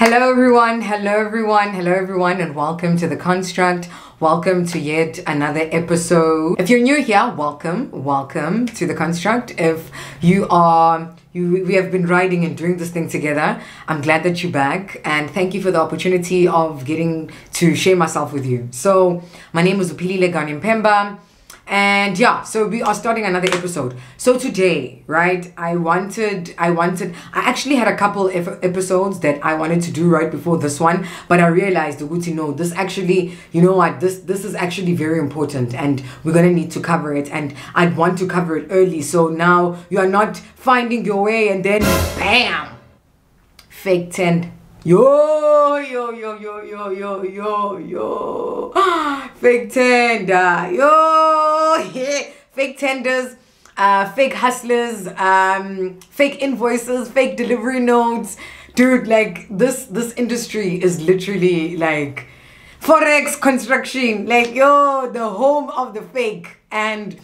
hello everyone, and welcome to The Construct. Welcome to yet another episode. If you're new here, welcome to The Construct. If we have been riding and doing this thing together, I'm glad that you're back, and thank you for the opportunity of getting to share myself with you. So my name is Upilile Mpemba. And yeah, so we are starting another episode. So today, right, I actually had a couple episodes that I wanted to do right before this one, but I realized, no, this actually, you know what, this is actually very important, and we're gonna need to cover it, and I'd want to cover it early, so now you are not finding your way and then bam, fake 10. Yo, fake tender, yeah. Fake tenders, fake hustlers, fake invoices, fake delivery notes. Dude, like this industry is literally like Forex construction, like the home of the fake. And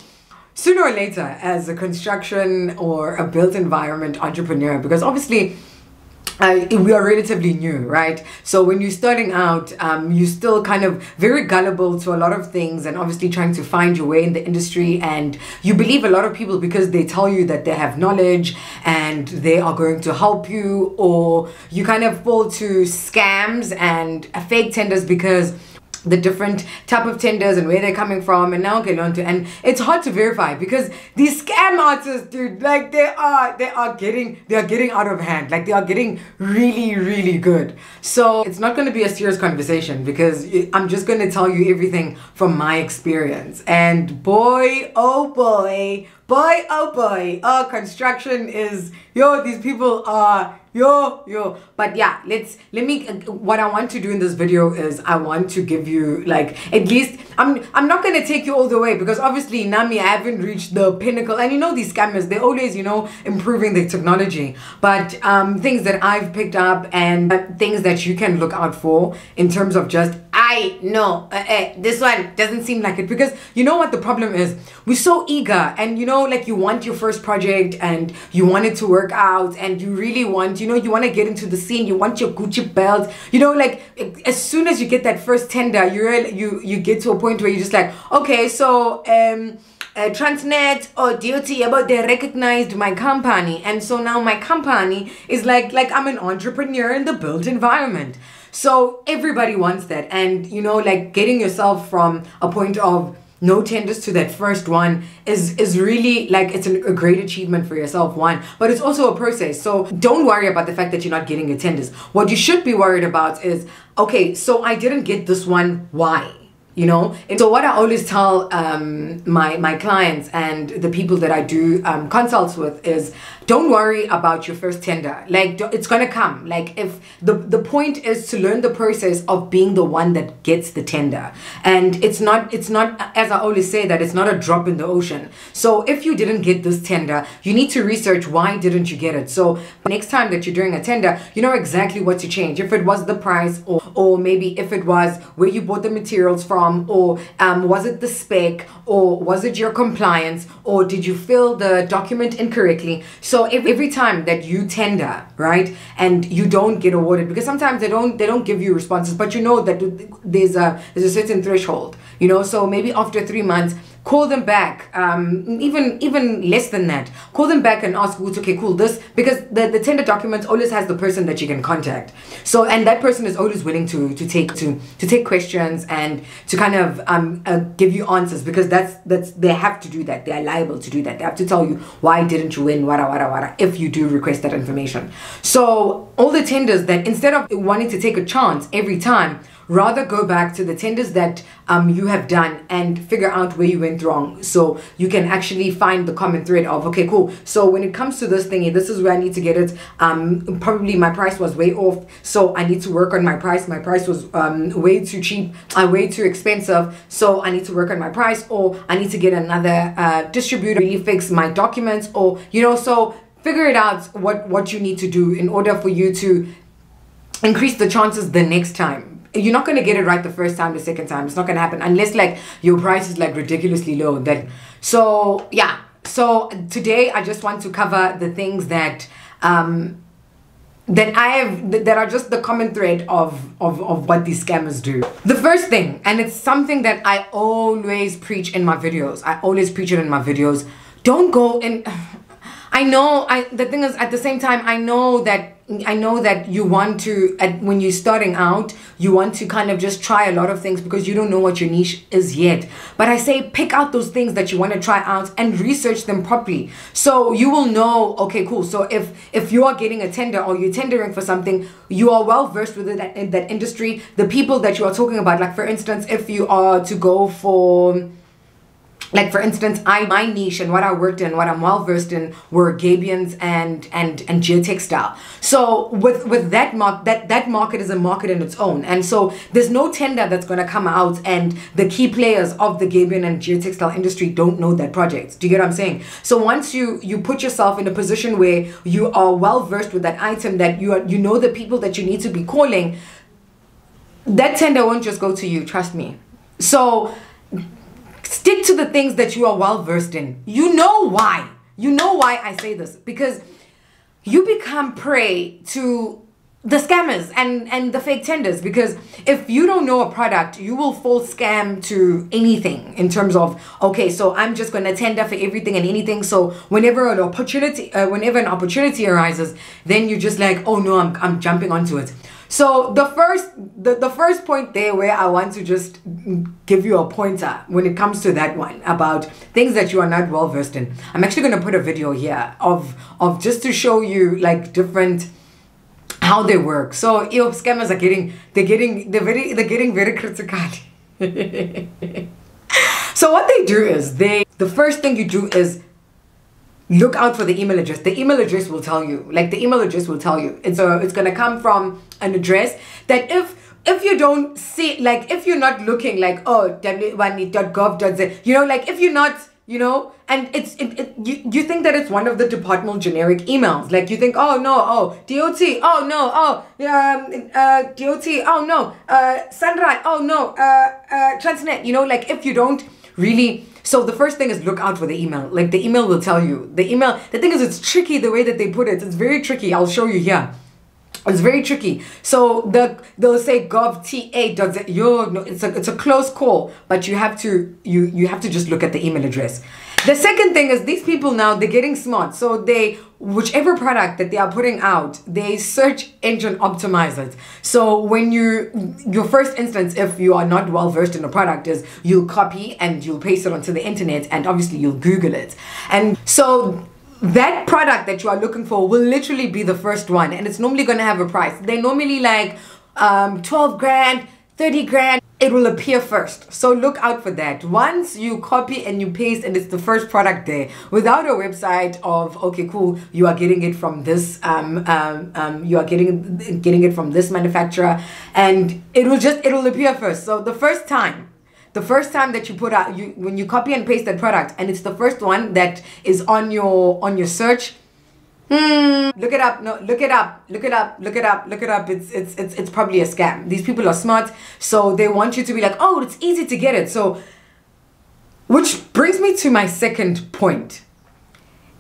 sooner or later, as a construction or a built environment entrepreneur, because obviously we are relatively new, right? So when you're starting out, you're still kind of very gullible to a lot of things, and obviously trying to find your way in the industry, and you believe a lot of people because they tell you that they have knowledge and they are going to help you, or you kind of fall to scams and fake tenders because the different type of tenders and where they're coming from, and now get on to, and it's hard to verify because these scam artists, dude, like they are getting out of hand, like they are getting really good. So it's not going to be a serious conversation because I'm just going to tell you everything from my experience, and boy oh boy, construction is, these people are but yeah, what I want to do in this video is I want to give you, like, at least I'm not going to take you all the way, because obviously Nami, I haven't reached the pinnacle, and these scammers, they're always improving the technology, but things that I've picked up and things that you can look out for in terms of just, I know this one doesn't seem like it, because you know what the problem is, we're so eager, and like you want your first project and you want it to work out, and you really want, you want to get into the scene, you want your Gucci belt, like as soon as you get that first tender, you get to a point where you're just like, okay, so Transnet or DOT, about they recognized my company, and so now my company is like I'm an entrepreneur in the built environment. So everybody wants that, and like getting yourself from a point of no tenders to that first one is really, like, it's a great achievement for yourself, one, but it's also a process. So don't worry about the fact that you're not getting your tenders. What you should be worried about is, okay, so I didn't get this one, why? And so what I always tell my clients and the people that I do consults with is, don't worry about your first tender. Like, it's gonna come. Like, if the point is to learn the process of being the one that gets the tender, and it's not, as I always say, that it's not a drop in the ocean. So if you didn't get this tender, you need to research why didn't you get it. So next time that you're doing a tender, you know exactly what to change. If it was the price, or maybe if it was where you bought the materials from, or was it the spec, or was it your compliance, or did you fill the document incorrectly? So every time that you tender, right, and you don't get awarded, because sometimes they don't give you responses, but that there's a certain threshold, so maybe after 3 months, call them back, even less than that, call them back and ask, okay, cool, this, because the tender document always has the person that you can contact, so, and that person is always willing to take questions and to kind of give you answers, because that's they have to do that, they are liable to do that, they have to tell you why didn't you win, wada, if you do request that information. So all the tenders that, instead of wanting to take a chance every time, rather go back to the tenders that you have done and figure out where you went wrong, so you can actually find the common thread of, okay, cool, so when it comes to this thingy, this is where I need to get it. Probably my price was way off, so I need to work on my price. My price was way too cheap, way too expensive, so I need to work on my price, or I need to get another distributor to really fix my documents, or so figure it out what you need to do in order for you to increase the chances the next time. You're not going to get it right the first time, the second time. It's not going to happen unless, like, your price is, like, ridiculously low. So yeah, so today I just want to cover the things that that are just the common thread of what these scammers do. The first thing, and it's something that I always preach in my videos. I always preach it in my videos. Don't go and the thing is, at the same time, I know that you want to, when you're starting out, you want to kind of just try a lot of things because you don't know what your niche is yet. But I say pick out those things that you want to try out and research them properly. So you will know, okay, cool. So if you are getting a tender or you're tendering for something, you are well versed within that industry. The people that you are talking about, like for instance, if you are to go for, like for instance, my niche and what I worked in, what I'm well versed in, were Gabions and geotextile. So with that market is a market in its own, and so there's no tender that's going to come out, and the key players of the Gabion and geotextile industry don't know that project. Do you get what I'm saying? So once you put yourself in a position where you are well versed with that item, that you know the people that you need to be calling, that tender won't just go to you. Trust me. So stick to the things that you are well versed in. You know why. You know why I say this. Because you become prey to the scammers and the fake tenders. Because if you don't know a product, you will fall scam to anything in terms of, okay, so I'm just going to tender for everything and anything. So whenever an opportunity arises, then you're just like, oh no, I'm jumping onto it. So the first point there, where I want to just give you a pointer when it comes to that one about things that you are not well versed in. I'm actually going to put a video here of just to show you like different how they work. So scammers are getting very critical. So what they do is the first thing you do is look out for the email address. The email address will tell you. Like the email address will tell you. It's going to come from an address that if you don't see, like if you're not looking like, oh, w1.gov.z, you know, like if you're not, you know, and you think that it's one of the departmental generic emails. Like you think, oh no, oh, DOT, oh no, oh, DOT, oh no, Sunrise, oh no, Transnet, you know, like if you don't really. So the first thing is look out for the email. Like the email will tell you. The thing is, it's tricky the way that they put it. It's very tricky. I'll show you here. It's very tricky. So they'll say gov.ta. No, it's a close call, but you have to just look at the email address. The second thing is these people now, they're getting smart. So whichever product that they are putting out, they search engine optimize it. So when your first instance, if you are not well versed in a product, is you'll copy and you'll paste it onto the internet, and obviously you'll Google it. And so that product that you are looking for will literally be the first one, and it's normally going to have a price. They're normally like 12 grand, 30 grand. It will appear first. So look out for that. Once you copy and you paste and it's the first product there, without a website of, okay, cool, you are getting it from this, you are getting it from this manufacturer, and it'll appear first. So the first time that you put out, when you copy and paste that product and it's the first one that is on your search, look it up. No, look it up. It's probably a scam. These people are smart, so they want you to be like, oh, it's easy to get it. So, which brings me to my second point.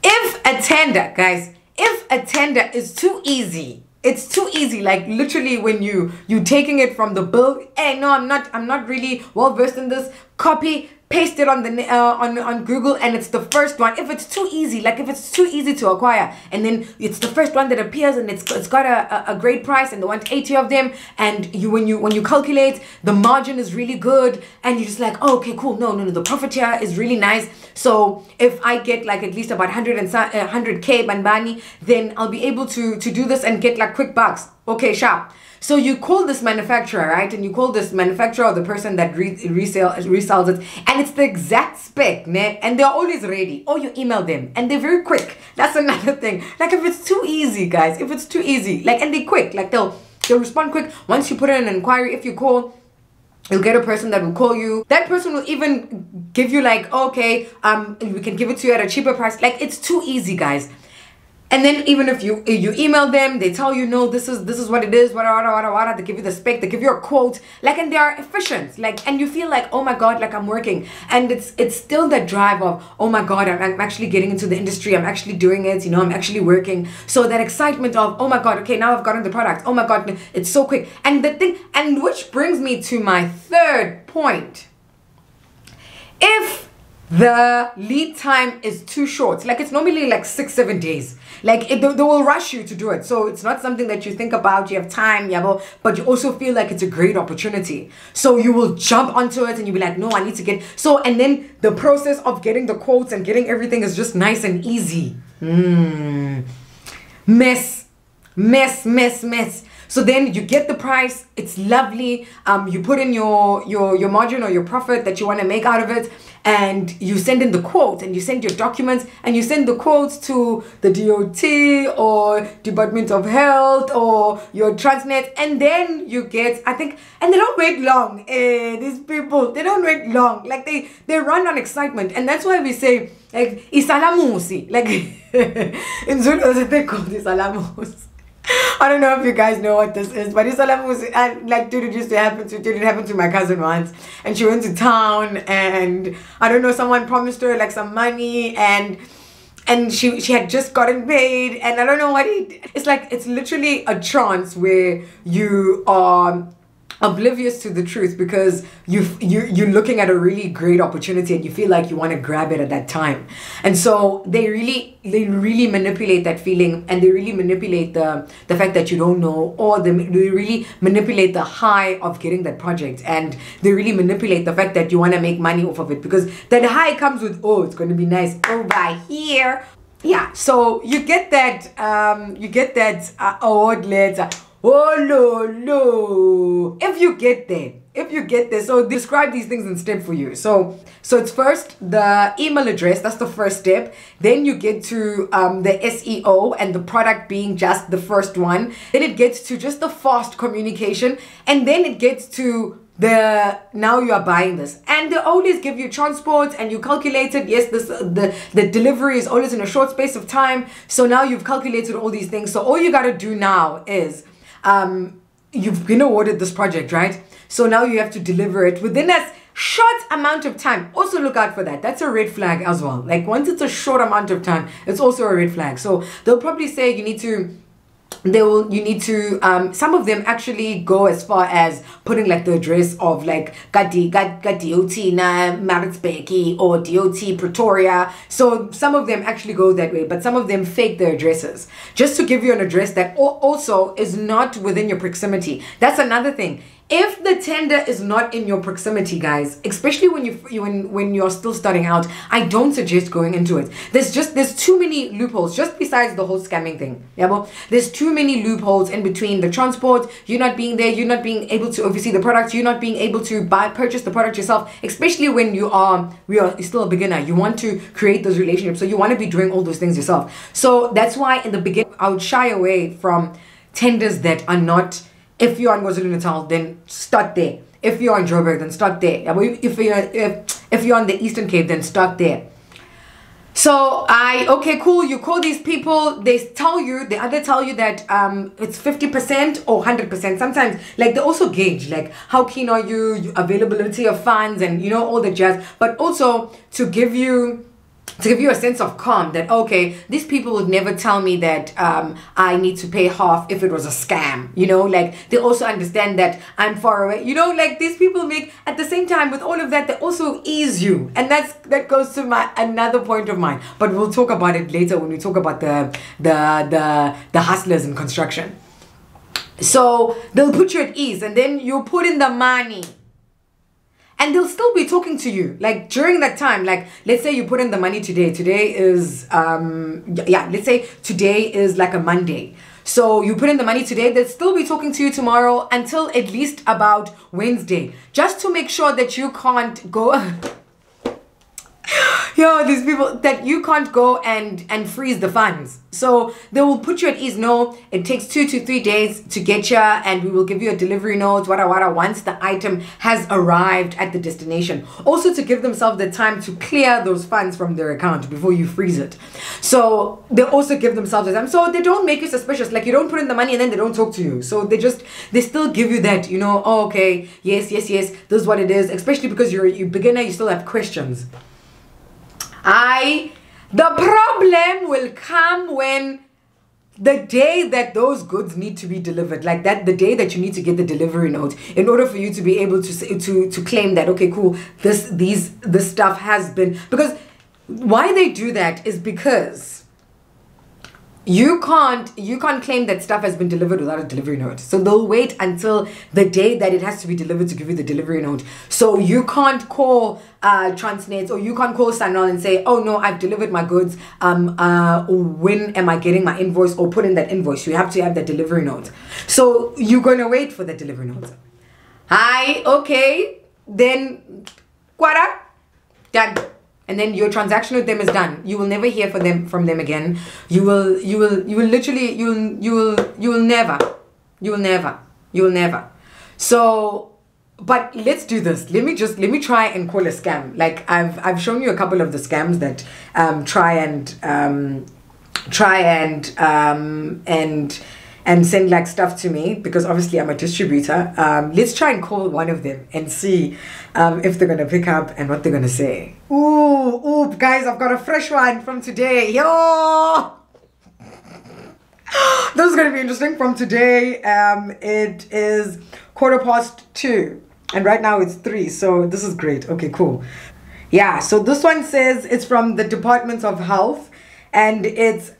If a tender, guys, if a tender is too easy, it's too easy. Like literally, when you taking it from the bill. Hey, no, I'm not really well versed in this. Copy, paste it on the on Google, and it's the first one. If it's too easy, like if it's too easy to acquire, and then it's the first one that appears, and it's got a great price, and they want 80 of them, and when you calculate, the margin is really good, and you're just like, oh, okay, cool. No, the profit here is really nice. So if I get like at least about 100k banbani, then I'll be able to do this and get like quick bucks. Okay, sharp. So you call this manufacturer, right? And you call this manufacturer or the person that resells it, and it's the exact spec, né? And they're always ready. Or you email them, and they're very quick. That's another thing. Like if it's too easy, guys, if it's too easy, like, and they're quick, like they'll respond quick. Once you put in an inquiry, if you call, you'll get a person that will call you. That person will even give you like, okay, we can give it to you at a cheaper price. Like it's too easy, guys. And then even if you email them, they tell you, no, this is what it is, wada, they give you the spec, they give you a quote, like, and they are efficient, like, and you feel like, oh my god, like I'm working. And it's still that drive of, oh my god, I'm actually getting into the industry, I'm actually doing it, you know, I'm actually working. So that excitement of, oh my god, okay, now I've gotten the product, oh my god, it's so quick. And the thing, and which brings me to my third point. If the lead time is too short, like it's normally like 6-7 days, like they will rush you to do it. So it's not something that you think about, you have time, but you also feel like it's a great opportunity. So you will jump onto it and you'll be like, no, I need to get, so, and then the process of getting the quotes and getting everything is just nice and easy. Mess. So then you get the price, it's lovely, you put in your margin or your profit that you want to make out of it, and you send in the quote, and you send your documents, and you send the quotes to the DOT or Department of Health or your Transnet, and then you get, I think, and they don't wait long. These people, they don't wait long. Like they run on excitement, and that's why we say, like, isalamusi, like in Zulu they call this isalamusi. I don't know if you guys know what this is, but isalamusi, like, dude, it used to happen to my cousin once, and she went to town, and I don't know, someone promised her like some money, and she had just gotten paid, and I don't know what it's like. It's literally a trance where you are oblivious to the truth because you're looking at a really great opportunity and you feel like you want to grab it at that time. And so they really manipulate that feeling, and they really manipulate the fact that you don't know, or they really manipulate the high of getting that project, and they really manipulate the fact that you want to make money off of it, because that high comes with, oh, it's going to be nice over here. Yeah, so you get that award letter. Oh no. If you get there, so describe these things in step for you. So it's first the email address, that's the first step. Then you get to the SEO and the product being just the first one. Then it gets to just the fast communication, and then it gets to now you are buying this, and they always give you transport, and you calculate it. Yes, the delivery is always in a short space of time. So now you've calculated all these things. So all you got to do now is you've been awarded this project, right? So now you have to deliver it within a short amount of time. Also look out for that. That's a red flag as well. Like, once it's a short amount of time, it's also a red flag. So they'll probably say you need to some of them actually go as far as putting like the address of like got DOT na Maritzburg or DOT Pretoria. So some of them actually go that way, but some of them fake their addresses just to give you an address that also is not within your proximity. That's another thing. If the tender is not in your proximity, guys, especially when you're still starting out, I don't suggest going into it. There's too many loopholes, just besides the whole scamming thing. Yeah, well, there's too many loopholes in between the transport, you not being there, you not being able to oversee the product, you not being able to purchase the product yourself, especially when you are still a beginner. You want to create those relationships, so you want to be doing all those things yourself. So that's why in the beginning I would shy away from tenders that are not. If you're on KwaZulu-Natal, then start there. If you're on Joburg, then start there. If you're on the Eastern Cape, then start there. So okay, cool. You call these people. They either tell you that it's 50% or 100%. Sometimes, like, they also gauge like how keen are you, availability of funds, and all the jazz. But also to give you a sense of calm that, okay, these people would never tell me that I need to pay half if it was a scam. Like, they also understand that I'm far away. Like, these people make, at the same time with all of that, they also ease you, and that goes to another point of mine. But we'll talk about it later when we talk about the hustlers in construction. So they'll put you at ease, and then you put in the money. And they'll still be talking to you, like, during that time. Like, let's say you put in the money today. Today is, let's say today is like a Monday. So you put in the money today, they'll still be talking to you tomorrow until at least about Wednesday. Just to make sure that you can't go... Yo, these people that you can't go and freeze the funds. So they will put you at ease. No, it takes 2 to 3 days to get you, and we will give you a delivery note, once the item has arrived at the destination. Also to give themselves the time to clear those funds from their account before you freeze it. So they also give themselves the time. So they don't make you suspicious. Like, you don't put in the money and then they don't talk to you. So they still give you that, you know, oh, okay, yes, this is what it is. Especially because you're a beginner, you still have questions. The problem will come when the day that those goods need to be delivered, like that, the day that you need to get the delivery note, in order for you to be able to say, to claim that, okay, cool, this stuff has been, because why they do that is because you can't claim that stuff has been delivered without a delivery note. So they'll wait until the day that it has to be delivered to give you the delivery note. So you can't call Transnet, or you can't call Sanal and say, oh no, I've delivered my goods, when am I getting my invoice, or put in that invoice. You have to have that delivery note. So you're going to wait for the delivery note. Hi, okay, then quara, done. And then your transaction with them is done. You will never hear from them again. You will never. So, but let's do this. Let me try and call a scam. Like, I've shown you a couple of the scams that try and send like stuff to me, because obviously I'm a distributor. Let's try and call one of them and see if they're gonna pick up and what they're gonna say. Ooh, guys, I've got a fresh one from today. Yo, this is gonna be interesting. From today, it is 2:15, and right now it's 3. So this is great. Okay, cool. Yeah. So this one says it's from the Department of Health, and it's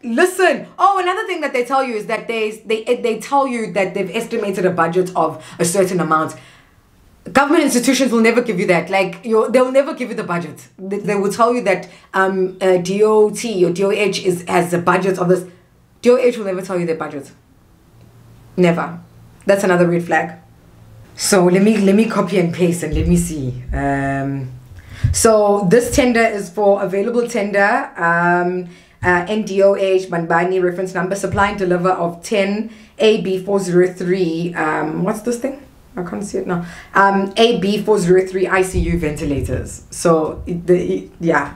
listen. Oh, another thing that they tell you is that they tell you that they've estimated a budget of a certain amount. Government institutions will never give you that. Like, they'll never give you the budget. They will tell you that DOT or DOH has a budget of this. DOH will never tell you their budget. Never. That's another red flag. So let me copy and paste and let me see. So this tender is for available tender. NDOH Banbani reference number, supply and deliver of 10 AB403. What's this thing? I can't see it now. AB403 ICU ventilators. So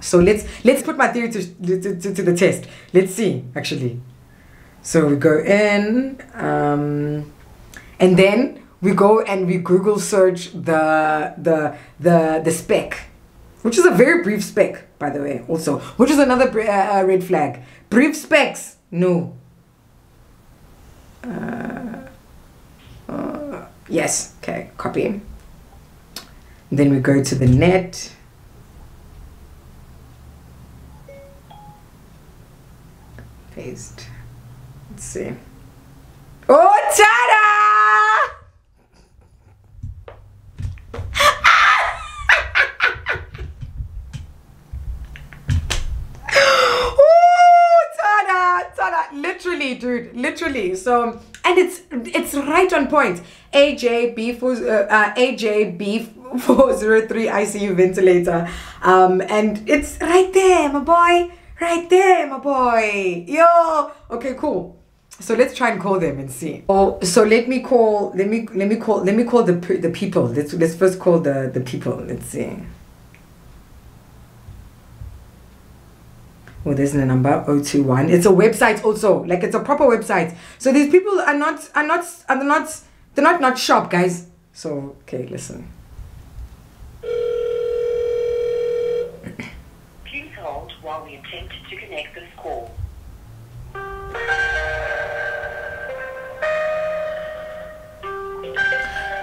so let's put my theory to the test. Let's see, actually. So we go in, and then we go and we Google search the spec, which is a very brief spec, by the way, also, which is another red flag. Brief specs, no. Yes, okay, copy. Then we go to the net. Paste. Let's see. Oh, ta-da! Literally, dude, literally. So, and it's right on point. AJB403 ICU ventilator, and it's right there, my boy, right there, my boy. Yo, okay, cool. So let's try and call them and see. Oh, so let me call the people. Let's first call the people. Let's see. Oh, there's the number 021. It's a website also, like it's a proper website. So these people are not sharp, guys. So okay, listen. Please hold while we attempt to connect this call.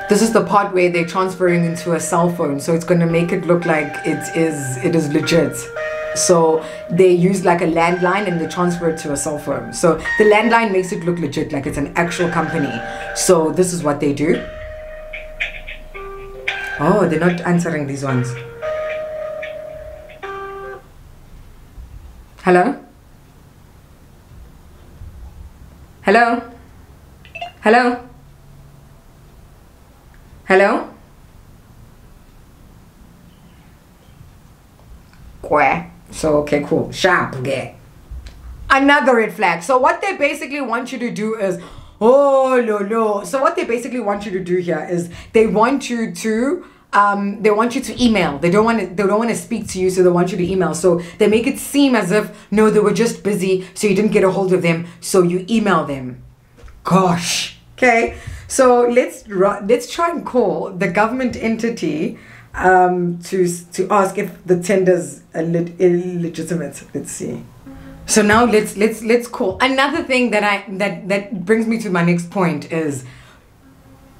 This is the part where they're transferring into a cell phone, so it's gonna make it look like it is legit. So they use like a landline and they transfer it to a cell phone. So the landline makes it look legit, like it's an actual company. So this is what they do. Oh, they're not answering these ones. Hello? Hello? Hello? Hello? So okay, cool. Sharp, okay. Another red flag. So what they basically want you to do is, oh no. So what they basically want you to do here is they want you to email. They don't want to speak to you, so they want you to email. So they make it seem as if no, they were just busy, so you didn't get a hold of them, so you email them. Gosh. Okay. So let's try and call the government entity to ask if the tender's illegitimate. Let's see. So now let's call. Another thing that brings me to my next point is,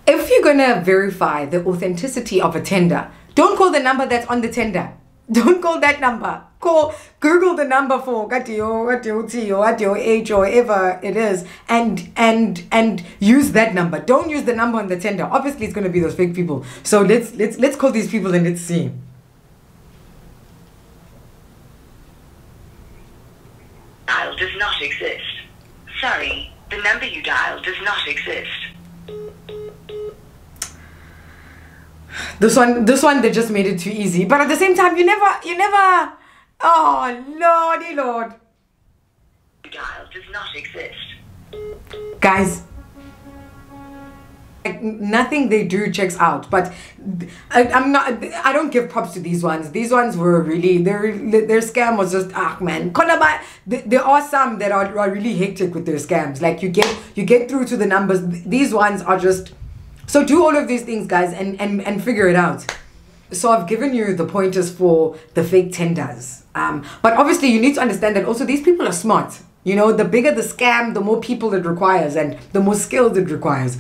if you're gonna verify the authenticity of a tender, don't call the number that's on the tender. Don't call that number. Google the number for what your age or whatever it is, and use that number. Don't use the number on the tender. Obviously, it's gonna be those fake people. So let's call these people and let's see. Dial does not exist. Sorry, the number you dialed does not exist. This one, they just made it too easy. But at the same time, you never. Oh Lordy Lord. Dial does not exist. Guys, like, nothing they do checks out. But I don't give props to these ones. These ones were really, their scam was just, man. There are some that are really hectic with their scams. Like you get through to the numbers. These ones are just. So do all of these things, guys, and figure it out. So I've given you the pointers for the fake tenders. But obviously you need to understand that also these people are smart. You know, the bigger the scam, the more people it requires and the more skills it requires.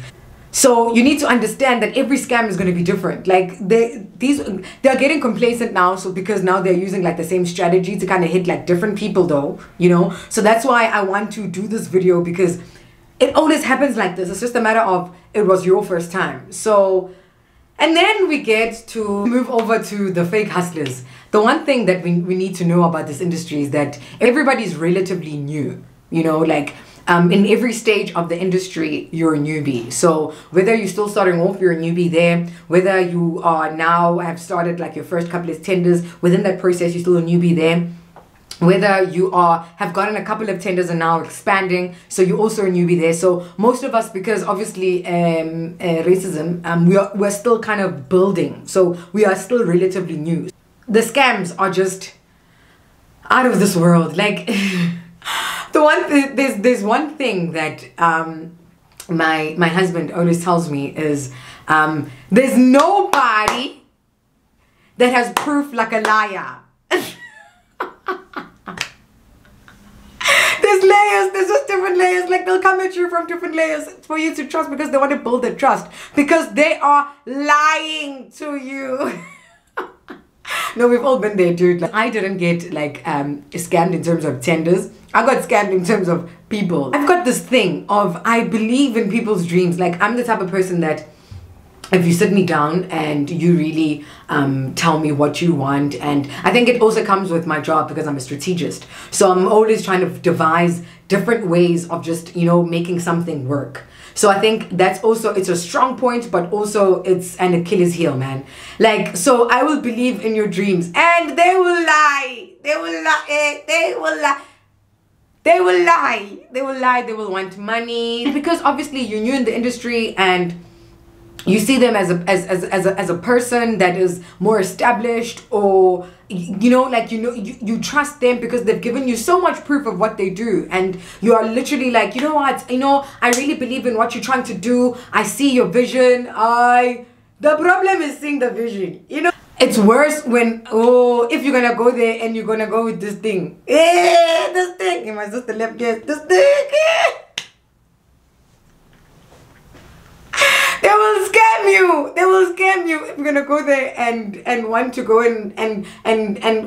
So you need to understand that every scam is going to be different. Like they're getting complacent now, so because now they're using like the same strategy to kind of hit like different people though, you know. So that's why I want to do this video, because it always happens like this. It's just a matter of it was your first time. So, and then we get to move over to the fake hustlers. The one thing that we need to know about this industry is that everybody's relatively new. You know, like in every stage of the industry, you're a newbie. So whether you're still starting off, you're a newbie there. Whether you are now have started like your first couple of tenders, within that process, you're still a newbie there. Whether you have gotten a couple of tenders and now expanding, so you're also a newbie there. So most of us, because obviously racism, we're still kind of building. So we are still relatively new. The scams are just out of this world. Like there's one thing that my husband always tells me is there's nobody that has proof like a liar. There's layers, there's just different layers. Like they'll come at you from different layers for you to trust, because they want to build the trust, because they are lying to you. No, we've all been there, dude. Like, I didn't get like scammed in terms of tenders. I got scammed in terms of people. I've got this thing of I believe in people's dreams. Like I'm the type of person that if you sit me down and you really tell me what you want, and I think it also comes with my job because I'm a strategist. So I'm always trying to devise different ways of just, you know, making something work. So I think that's also, it's a strong point, but also it's an Achilles heel, man. Like, so I will believe in your dreams, and they will lie. They will lie. They will lie. They will lie. They will lie. They will want money, because obviously you're new in the industry and you see them as a person that is more established, or you know, like you trust them because they've given you so much proof of what they do, and you are literally like, you know what, you know, I really believe in what you're trying to do. I see your vision. The problem is seeing the vision. You know, it's worse when if you're gonna go there and you're gonna go with this thing. This thing. And my sister left, yes, this thing. They will scam you. They will scam you if you're gonna go there and want to go and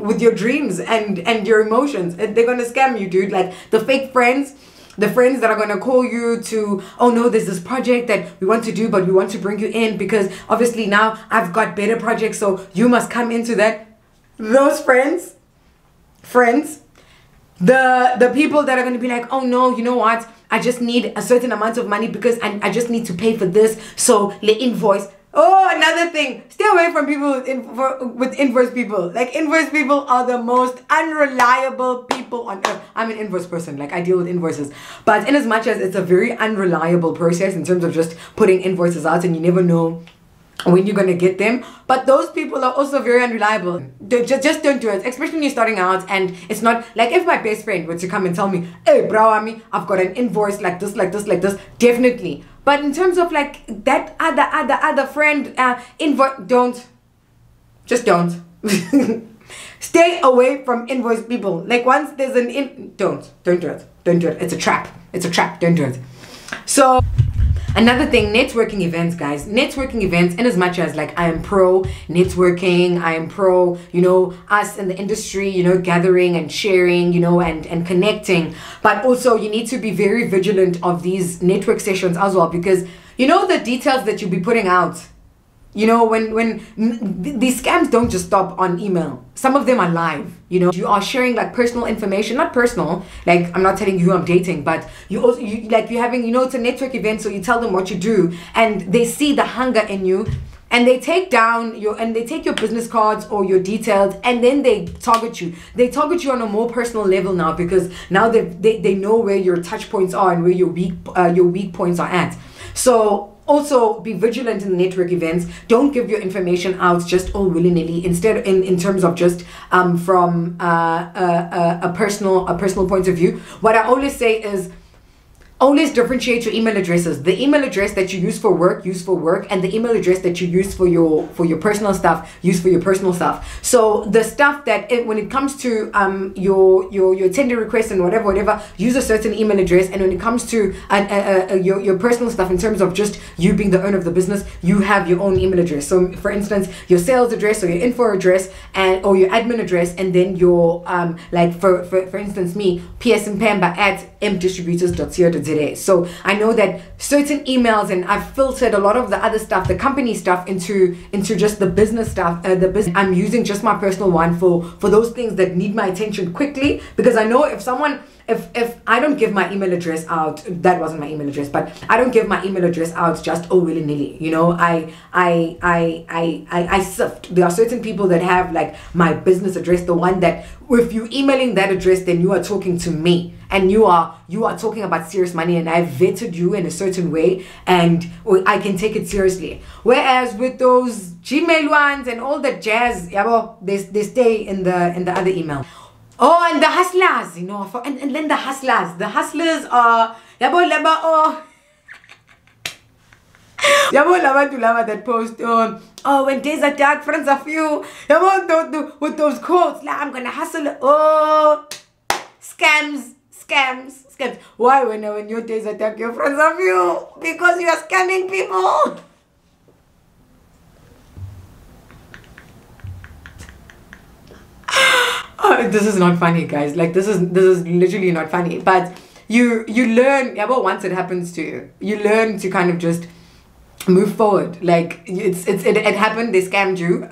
with your dreams and your emotions. They're gonna scam you, dude. Like the fake friends, the friends that are gonna call you to, oh no, there's this project that we want to do, but we want to bring you in because obviously now I've got better projects, so you must come into that. Those friends, the people that are gonna be like, oh no, you know what? I just need a certain amount of money because I just need to pay for this. So the invoice. Oh, another thing. Stay away from people with invoice people. Like, invoice people are the most unreliable people on earth. I'm an invoice person. Like, I deal with invoices. But in as much as it's a very unreliable process in terms of just putting invoices out and you never know when you're going to get them, but those people are also very unreliable. Just don't do it, especially when you're starting out. And it's not like, if my best friend were to come and tell me, hey bro, I've got an invoice like this, definitely. But in terms of like that other friend invoice, don't stay away from invoice people. Like, once there's an don't do it. It's a trap, don't do it. So another thing, networking events, guys. Networking events, in as much as like I am pro networking, I am pro, you know, us in the industry, you know, gathering and sharing, you know, and connecting. But also you need to be very vigilant of these network sessions as well, because you know the details that you'll be putting out. You know, when these scams don't just stop on email. Some of them are live. You know, you are sharing like personal information, not personal. Like, I'm not telling you who I'm dating, but you're having, you know, it's a network event, so you tell them what you do, and they see the hunger in you, and they take down they take your business cards or your details, and then they target you. They target you on a more personal level now, because now they know where your touch points are and where your weak points are at. So also be vigilant in the network events. Don't give your information out just all willy-nilly. Instead, in terms of just from a personal point of view, what I always say is, always differentiate your email addresses. The email address that you use for work, and the email address that you use for your personal stuff, use for your personal stuff. So the stuff that when it comes to your tender request and whatever, use a certain email address. And when it comes to your personal stuff, in terms of just you being the owner of the business, you have your own email address. So for instance, your sales address or your info address or your admin address, and then your like for instance me, psmpamba@mdistributors.co.za. So I know that certain emails, and I've filtered a lot of the other stuff, the company stuff, into just the business stuff. I'm using just my personal one for those things that need my attention quickly, because I know if I don't give my email address out, that wasn't my email address, but I don't give my email address out just willy-nilly. You know, I sift. There are certain people that have like my business address, the one that if you emailing that address, then you are talking to me, and you are talking about serious money, and I've vetted you in a certain way, and I can take it seriously. Whereas with those Gmail ones and all that jazz, they stay in the other email. Oh, and the hustlers, you know, and then the hustlers are that post oh, when days are dark, friends are few. With those quotes, like, I'm gonna hustle. Oh, scams. Why when your days are dark, your friends are few? Because you are scamming people. Oh, this is not funny, guys. Like, this is literally not funny. But you learn, once it happens to you, you learn to kind of just move forward. Like, it happened, they scammed you.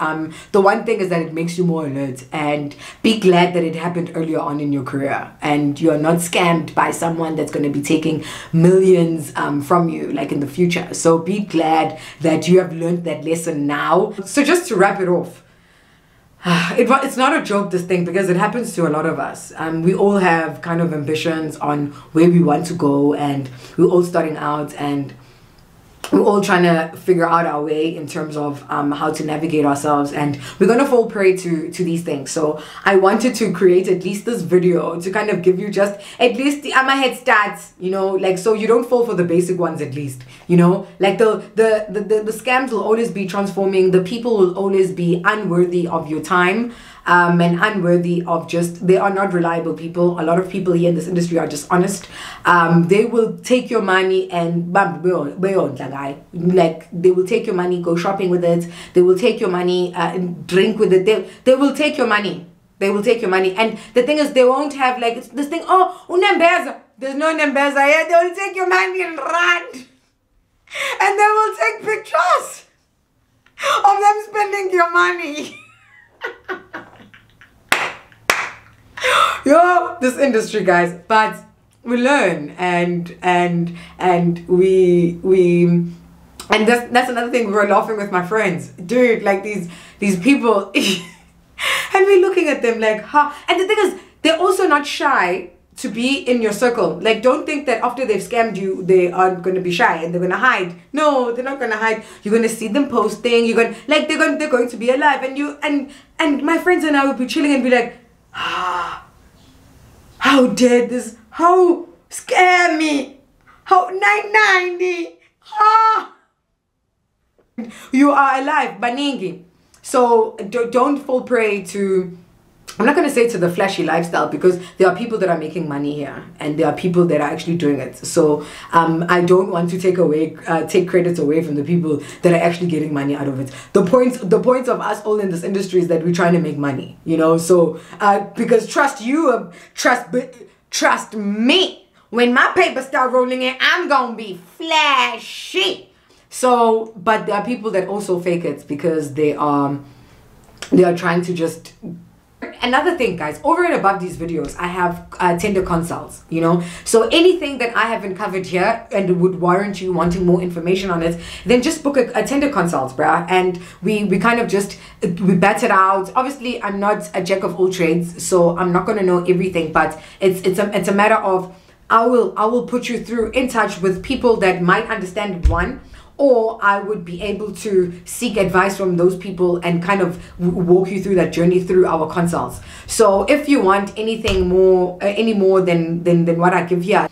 The one thing is that it makes you more alert, and be glad that it happened earlier on in your career, and you're not scammed by someone that's going to be taking millions from you like in the future. So be glad that you have learned that lesson now. So just to wrap it off, it's not a joke, this thing, because it happens to a lot of us. We all have kind of ambitions on where we want to go, and we're all starting out, and we're all trying to figure out our way in terms of how to navigate ourselves, and we're gonna fall prey to these things. So I wanted to create at least this video to kind of give you just at least the head stats, you know, like, so you don't fall for the basic ones, at least, you know, like the scams will always be transforming. The people will always be unworthy of your time. And unworthy of they are not reliable people. A lot of people here in this industry are dishonest. They will take your money and like, they will take your money, go shopping with it. They will take your money and drink with it. They will take your money. They will take your money. And the thing is, they won't have like this thing, oh, unembeza. There's no nembeza here. They will take your money and run. And they will take pictures of them spending your money. Yo, this industry, guys. But we learn, and we And that's another thing, we were laughing with my friends, dude, like these people and we're looking at them like, huh? And the thing is, they're also not shy to be in your circle. Like, don't think that after they've scammed you, they aren't going to be shy and they're going to hide. No, they're not going to hide. You're going to see them posting. You're going, like, they're going to be alive. And you and my friends and I would be chilling and be like, ah, how dare this? How scare me? How 990? Ah, you are alive, baningi. So don't fall prey to, I'm not going to say to the flashy lifestyle, because there are people that are making money here and there are people that are actually doing it. So I don't want to take credits away from the people that are actually getting money out of it. The point of us all in this industry is that we're trying to make money, you know. So because trust me, when my papers start rolling in, I'm gonna be flashy. So, but there are people that also fake it because they are trying to just. Another thing, guys, over and above these videos, I have tender consults, you know. So anything that I haven't covered here and would warrant you wanting more information on it, then just book a tender consult, bruh. And we kind of just, we bat it out. Obviously, I'm not a jack of all trades, so I'm not going to know everything, but it's a matter of, I will put you in touch with people that might understand one, or I would be able to seek advice from those people and kind of walk you through that journey through our consults. So if you want anything more, any more than what I give here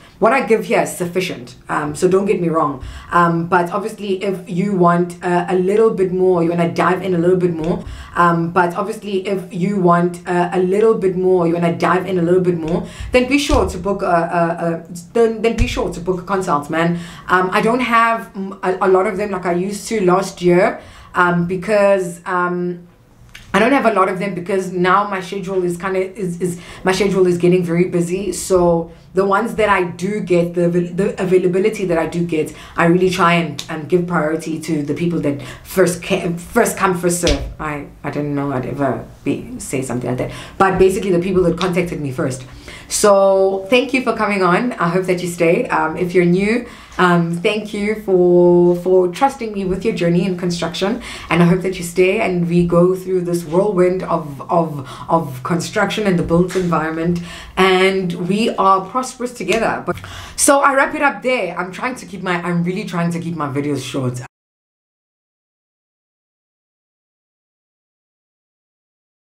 is sufficient. So don't get me wrong. But obviously, if you want a little bit more, you want to dive in a little bit more. But obviously, if you want a little bit more, you want to dive in a little bit more, then be sure to book a consult, man. I don't have a lot of them like I used to last year, because I don't have a lot of them because now my schedule is my schedule is getting very busy. So the ones that I do get, the availability that I do get, I really try and give priority to the people that first come, first serve. I didn't know I'd ever say something like that, but basically the people that contacted me first. So thank you for coming on. I hope that you stay. If you're new, thank you for trusting me with your journey in construction, and I hope that you stay and we go through this whirlwind of construction and the built environment, and we are prosperous together. But so I wrap it up there. I'm really trying to keep my videos short.